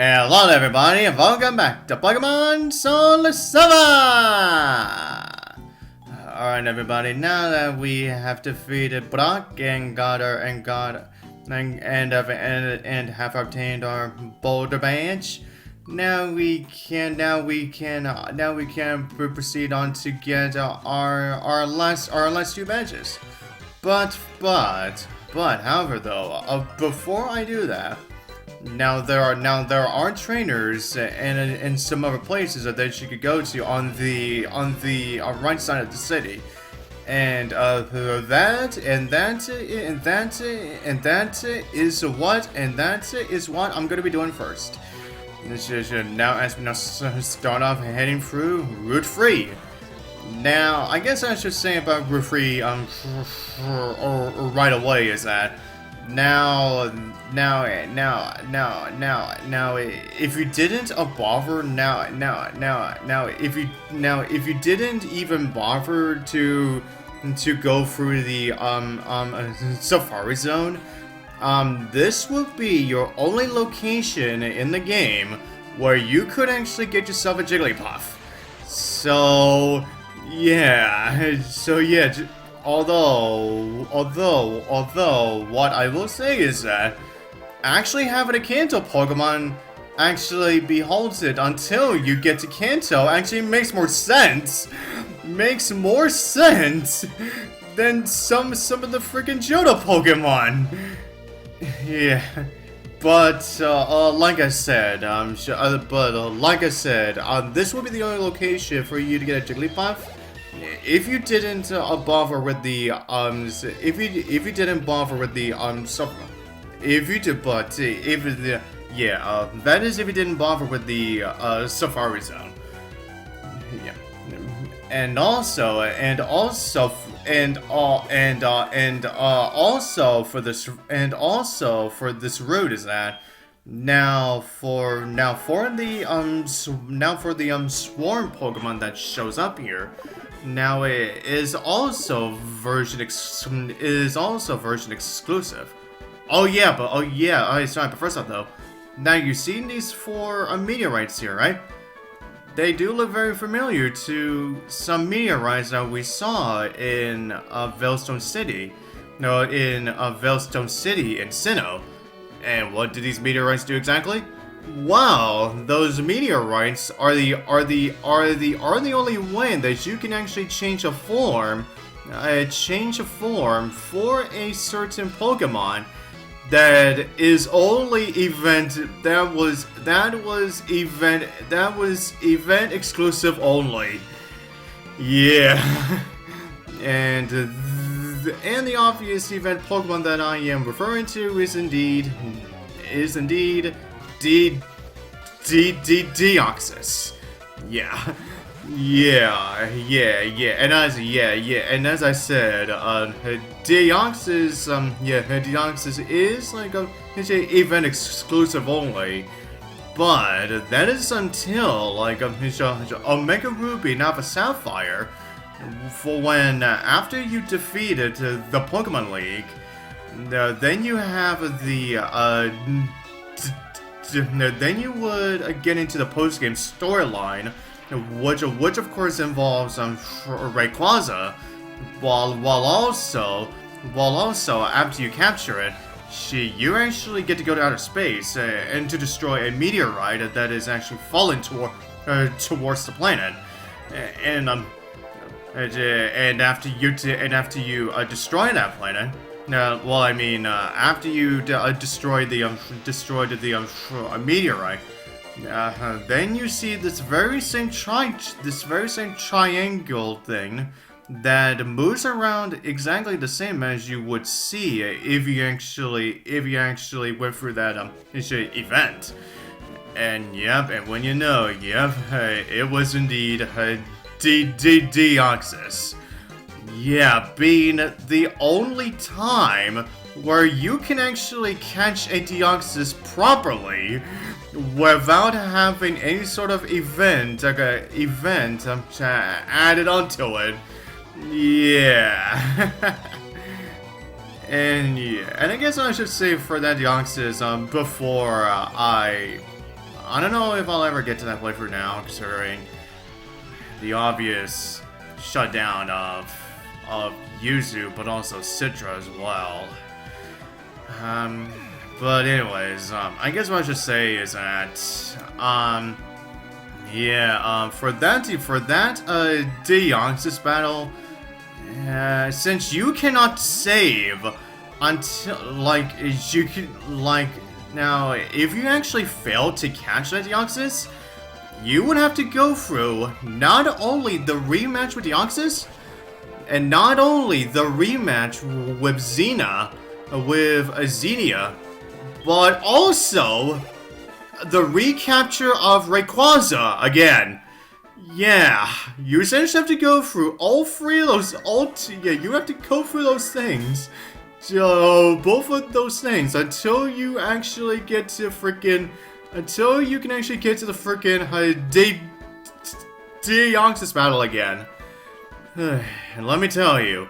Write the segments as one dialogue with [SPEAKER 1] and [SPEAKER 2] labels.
[SPEAKER 1] Hello everybody, and welcome back to Pokemon SoulSilver! Alright everybody, now that we have defeated Brock and have obtained our Boulder Badge, now we can proceed on to get our last two badges. But however though, before I do that, Now there are trainers and some other places that you could go to on the right side of the city, and that is what I'm gonna be doing first. Now start off heading through Route 3. Now I guess I should say about Route 3 right away is that. Now, if you didn't bother, if you didn't even bother to go through the Safari Zone, this would be your only location in the game where you could actually get yourself a Jigglypuff. So yeah. Although, what I will say is that actually having a Kanto Pokemon actually beholds it until you get to Kanto actually makes more sense. Makes more sense than some of the freaking Johto Pokemon. Yeah. But like I said, this will be the only location for you to get a Jigglypuff. If you didn't bother with the that is if you didn't bother with the Safari Zone. Yeah. And also for this route is that now for the Swarm Pokemon that shows up here. Now it is also version exclusive. Sorry, but first off though, now you've seen these four meteorites here, right? They do look very familiar to some meteorites that we saw in Veilstone City. No, in Veilstone City in Sinnoh. And what do these meteorites do exactly? Wow, those meteorites are the only way that you can actually change a form for a certain Pokemon that is only event exclusive only. Yeah. and the obvious event Pokemon that I am referring to is indeed Deoxys. Yeah. And as I said, Deoxys is like it's a event exclusive only. But that is until like Omega Ruby and Alpha Sapphire, for when after you defeated the Pokemon League, then you have then you would get into the post-game storyline, which of course involves Rayquaza, while also after you capture it, you actually get to go to outer space and to destroy a meteorite that is actually falling towards the planet, and after you destroy that planet. After you destroyed the meteorite, then you see this very same triangle thing that moves around exactly the same as you would see if you actually went through that event. And when it was indeed Deoxys. Yeah, being the only time where you can actually catch a Deoxys properly without having any sort of event added onto it. Yeah. And I guess I should say for that Deoxys, before I I don't know if I'll ever get to that playthrough now, considering the obvious shutdown of Yuzu, but also Citra as well. But anyways, I guess what I should say is that, for that Deoxys battle, since you cannot save until, now, if you actually fail to catch that Deoxys, you would have to go through not only the rematch with Deoxys, and not only the rematch with Xenia, but also the recapture of Rayquaza again. Yeah, you essentially have to go through all three of those, you have to go through those things. So, both of those things until you actually get to until you can actually get to the Deoxys battle again. And let me tell you,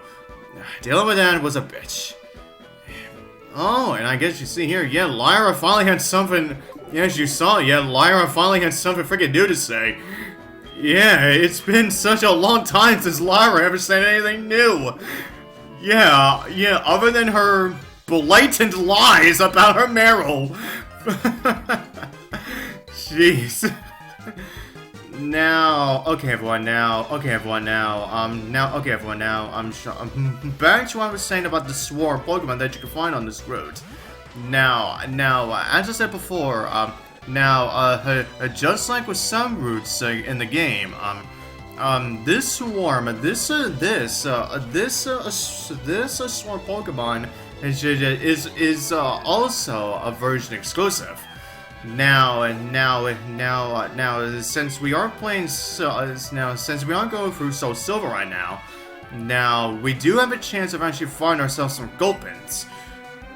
[SPEAKER 1] dealing with that was a bitch. Oh, and I guess you see here, yeah, Lyra finally had something, as you saw, yeah, Lyra finally had something freaking new to say. Yeah, it's been such a long time since Lyra ever said anything new. Yeah, other than her blatant lies about her Meryl. Jeez. Okay everyone, back to what I was saying about the swarm Pokemon that you can find on this route. Now, as I said before, just like with some routes in the game, this swarm, this swarm Pokemon is also a version exclusive. Now, since we are playing, since we aren't going through SoulSilver right now, we do have a chance of actually finding ourselves some Gulpins.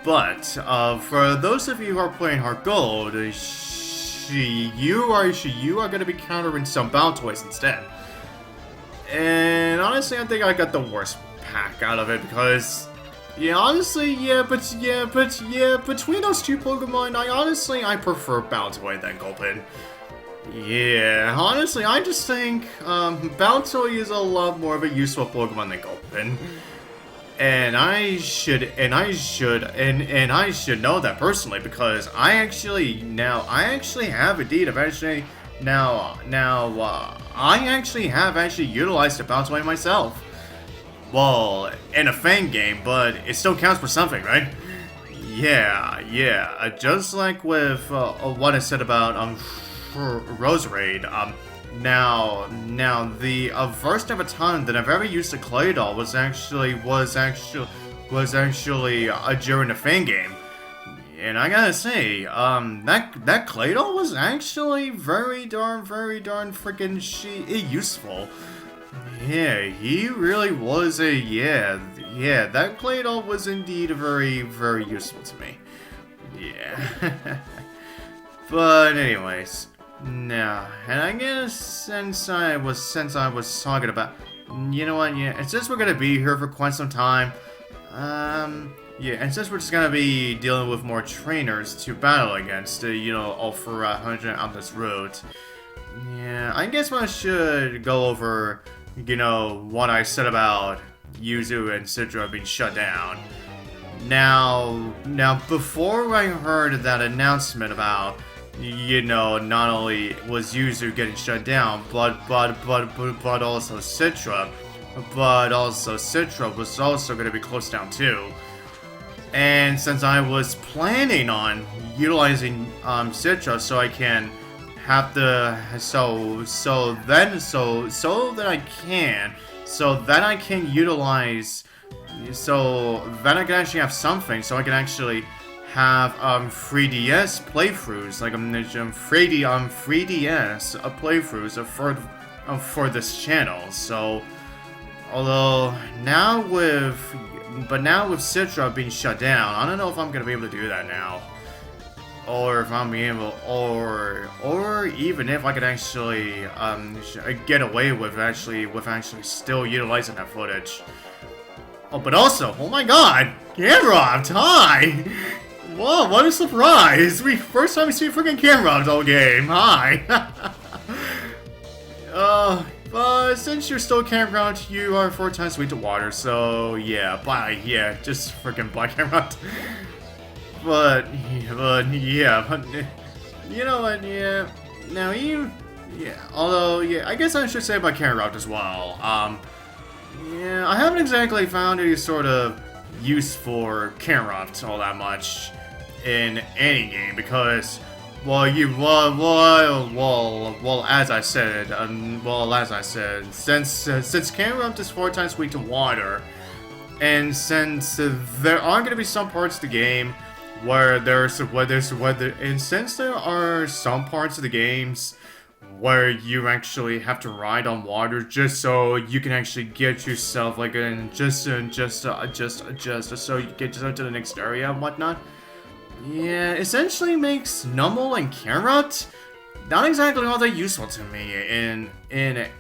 [SPEAKER 1] But for those of you who are playing Heart Gold, you are going to be countering some Baltoys instead. And honestly, I think I got the worst pack out of it because, between those two Pokemon, I prefer Baltoy than Gulpin. Yeah, honestly, I just think Baltoy is a lot more of a useful Pokemon than Gulpin. And I should know that personally because I actually have utilized a Baltoy myself. Well, in a Fang game, but it still counts for something, right? Yeah, just like with what I said about Roserade, now the first ever time that I've ever used a Claydol was actually during the Fang game. And I gotta say, that Claydol was actually very darn freaking useful. Yeah, he really was that Claydol was indeed very useful to me. Yeah. But anyways, now, and I guess since I was talking about, you know what, and since we're gonna be here for quite some time, and since we're just gonna be dealing with more trainers to battle against, all for 100 on this route, yeah, I guess I should go over, what I said about Yuzu and Citra being shut down. Now, before I heard that announcement about, not only was Yuzu getting shut down, but also Citra, was also going to be closed down too. And since I was planning on utilizing Citra so I can have the so that I can utilize, so that I can actually have something, so I can actually have 3DS playthroughs, like 3DS playthroughs for this channel. So although now with Citra being shut down, I don't know if I'm gonna be able to do that now. Or if I'm able, or even if I could actually get away with actually still utilizing that footage. Oh, but also, oh my God, Camerupt, hi! Whoa, what a surprise! First time we see a freaking Camerupt all game. Hi. But since you're still Camerupt, you are 4 times weak to water. So yeah, bye. Yeah, just freaking bye, Camerupt. But yeah, you know what? Yeah. Now yeah. Although yeah, I guess I should say about Camerupt as well. Yeah, I haven't exactly found any sort of use for Camerupt all that much in any game because, well, as I said, since Camerupt is 4 times weak to water, and since there are going to be some parts of the game and since there are some parts of the games where you actually have to ride on water just so you can actually get yourself like just so you get yourself to the next area and whatnot. Yeah, essentially makes Numble and Camerupt not exactly all that useful to me in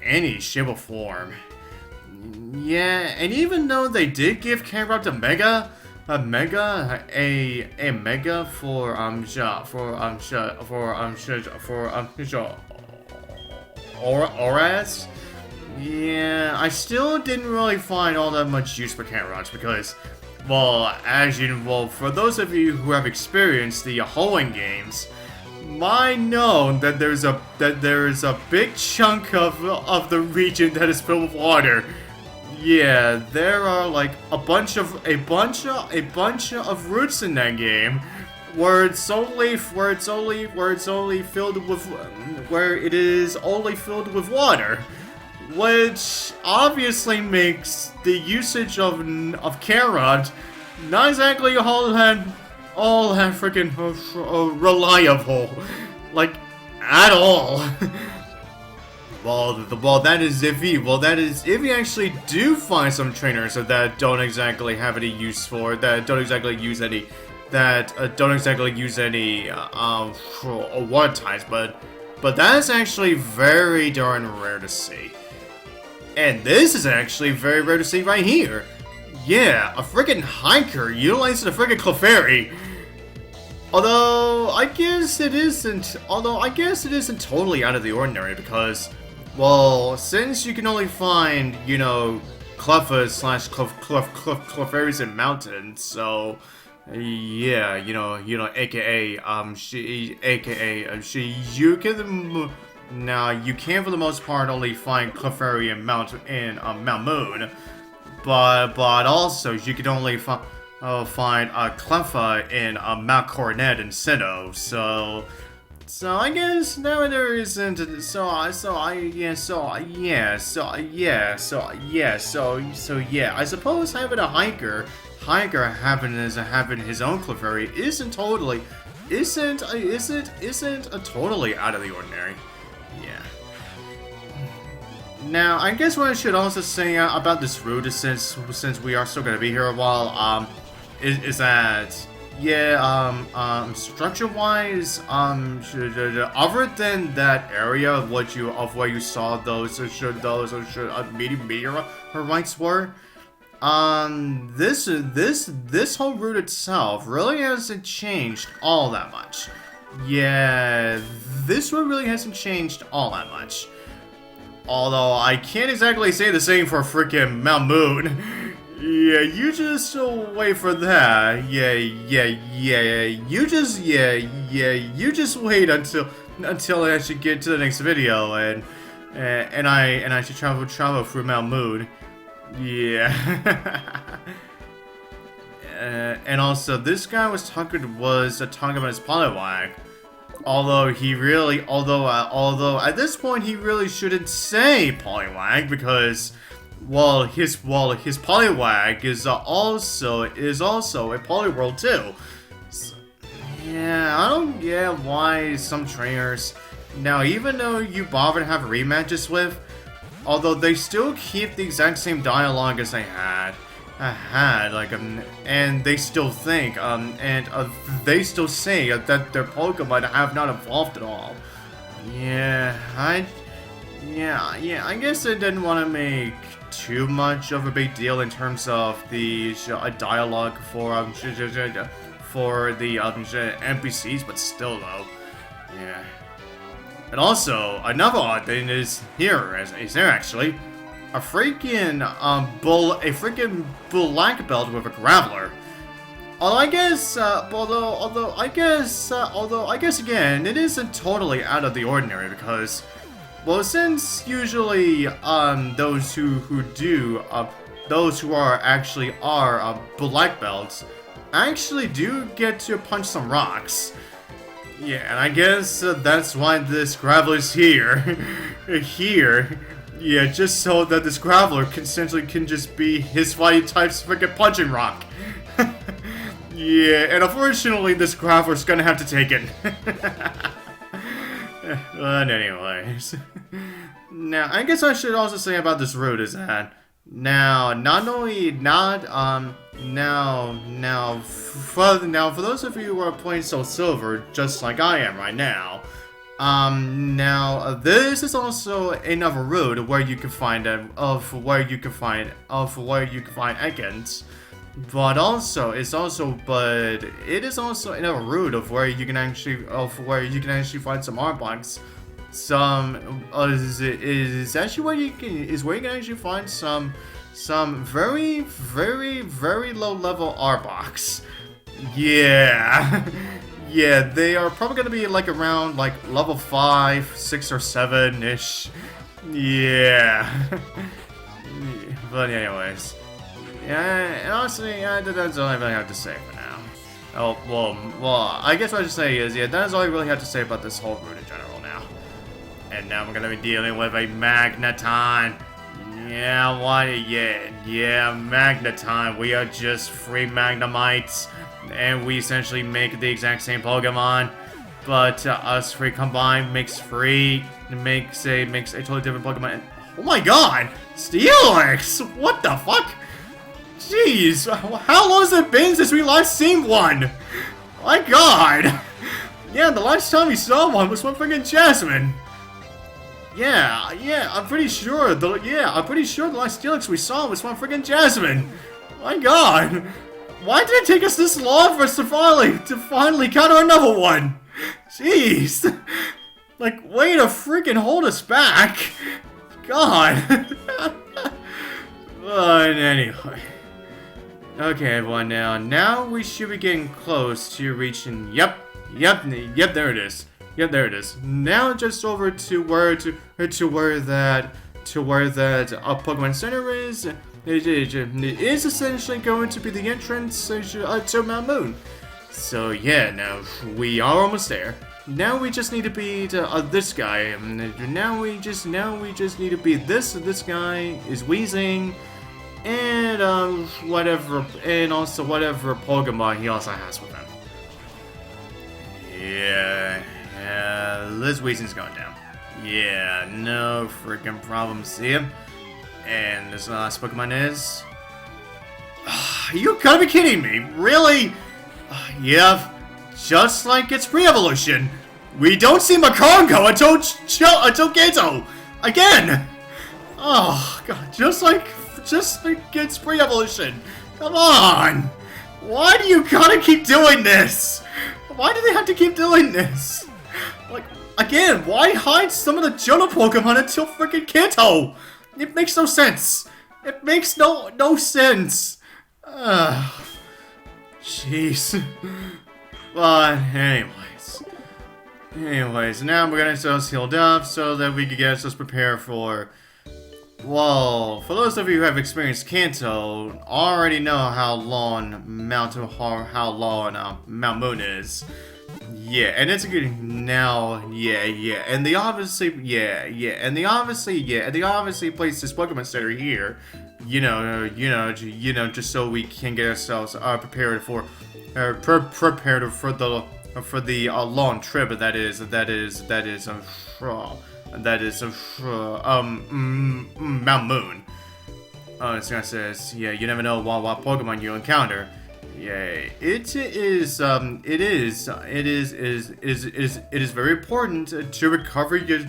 [SPEAKER 1] any shape or form. Yeah, and even though they did give Camerupt a mega for Auras, yeah, I still didn't really find all that much use for Camerupt because, well, for those of you who have experienced the Hoenn games, might know that there is a big chunk of the region that is filled with water. Yeah, there are like a bunch of routes in that game where it is only filled with water, which obviously makes the usage of Camerupt not exactly all that freaking reliable, like at all. That is if you actually do find some trainers that don't exactly have any use for, that don't exactly use any water types, but that's actually very darn rare to see. And this is actually very rare to see right here. Yeah, a freaking hiker utilizing a freaking Clefairy. Although I guess it isn't totally out of the ordinary because, well, since you can only find, Clefas / Clefairies in mountains, so yeah, you can for the most part only find Clefairy in Mount Moon, but also you can only find Cleffa in Mount Coronet and Sinnoh, so I guess now there isn't. I suppose having a hiker having his own Clefairy isn't totally out of the ordinary. Yeah. Now, I guess what I should also say about this route is since we are still gonna be here a while, is that, yeah, structure-wise, other than that area of where you saw those meteorites were, this whole route itself really hasn't changed all that much. Yeah, this route really hasn't changed all that much. Although I can't exactly say the same for freaking Mount Moon. Yeah, you just wait for that. You just wait until I actually get to the next video and I should travel through Mount Moon. Yeah. And also, this guy was talking about his Poliwag. Although at this point he really shouldn't say Poliwag because, well, his Poliwag is also a Poliwhirl too. So, yeah, I don't get why some trainers, now even though you bother to have rematches with, although they still keep the exact same dialogue as they had, and they still think, they still say that their Pokemon have not evolved at all. Yeah, I guess I didn't want to make too much of a big deal in terms of the dialogue for for the NPCs, but still though, yeah. And also, another odd thing is here, is there actually, a freaking black belt with a graveler. Although I guess, although I guess again, it isn't totally out of the ordinary because, well, since usually those who are actually black belts actually do get to punch some rocks. Yeah, and I guess that's why this graveler's here. Yeah, just so that this graveler can just be his fighting type's freaking punching rock. Yeah, and unfortunately this graveler's gonna have to take it. But anyways. Now, I guess I should also say about this route is that now for those of you who are playing SoulSilver just like I am right now, now this is also another route where you can find Ekans, but it is also another route of where you can actually find some Artbox. Is actually where you can actually find some very, very, very low level Artbox. Yeah. Yeah, they are probably gonna be like around like level 5, 6, or 7-ish. Yeah. But anyways. Yeah, and honestly, that's all I really have to say for now. Oh, well, I guess what I should say is, yeah, that's all I really have to say about this whole route in general now. And now we're gonna be dealing with a Magneton. Yeah, Magneton. We are just free Magnemites, and we essentially make the exact same Pokemon, but us three combined makes a totally different Pokemon. Oh my God, Steelix! What the fuck? Jeez, how long has it been since we last seen one? My God! Yeah, the last time we saw one was one freaking Jasmine. Yeah, I'm pretty sure the last Steelix we saw was one freaking Jasmine. My God! Why did it take us this long for us to finally counter another one? Jeez! Like, way to freaking hold us back! God! But anyway. Okay, everyone, now we should be getting close to reaching. Yep, there it is. Now just over to where that Pokemon Center is. It is essentially going to be the entrance to Mount Moon. So yeah, now we are almost there. Now we just need to beat this guy. Now we just need to beat this guy is wheezing. And whatever Pokemon he also has with him. Yeah, Liz Weezing's going down. Yeah, no freaking problem. See him. And this last Pokemon is. You gotta be kidding me! Really? Yeah, just like its pre-evolution, we don't see Magcargo until Kanto again. Oh God, just like its pre-evolution. Come on! Why do you gotta keep doing this? Why do they have to keep doing this? Like, again, why hide some of the Johto Pokemon until freaking Kanto? It makes no sense. It makes no sense. Jeez. But anyways, now we're gonna get ourselves healed up so that we can get ourselves prepared for. Well, for those of you who have experienced Kanto, already know how long Mount Moon is. Yeah, and it's a good now. And they obviously placed this Pokemon Center here. Just so we can get ourselves prepared for the long trip that is Mount Moon. It's gonna say, yeah, you never know what Pokemon you encounter. Yeah, it is very important to recover your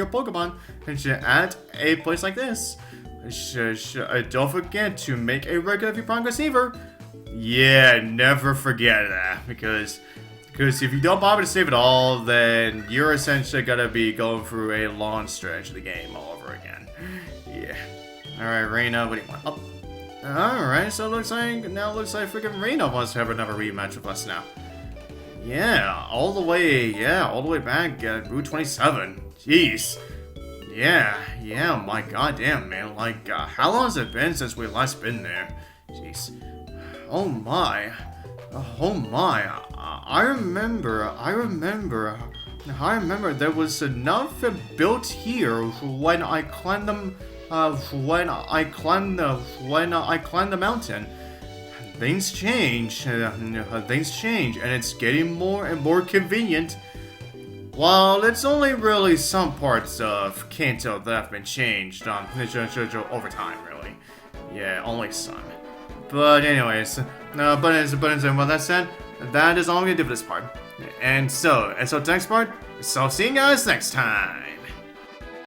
[SPEAKER 1] Pokemon at a place like this. Don't forget to make a regular Vipron receiver. Yeah, never forget that, because if you don't bother to save it all, then you're essentially gonna be going through a long stretch of the game all over again. Yeah. Alright, Reina, what do you want? Oh. Alright, so it looks like freaking Reina wants to have another rematch with us now. Yeah, all the way back at Route 27. Jeez. Yeah, my goddamn, man. Like, how long has it been since we last been there? Jeez. Oh my. I remember there was enough built here when I climbed the mountain. Things change, and it's getting more and more convenient. Well, it's only really some parts of Kanto that have been changed over time, really. Yeah, only some. But anyways, with that said, that is all I'm gonna do for this part. And so next part, so see you guys next time.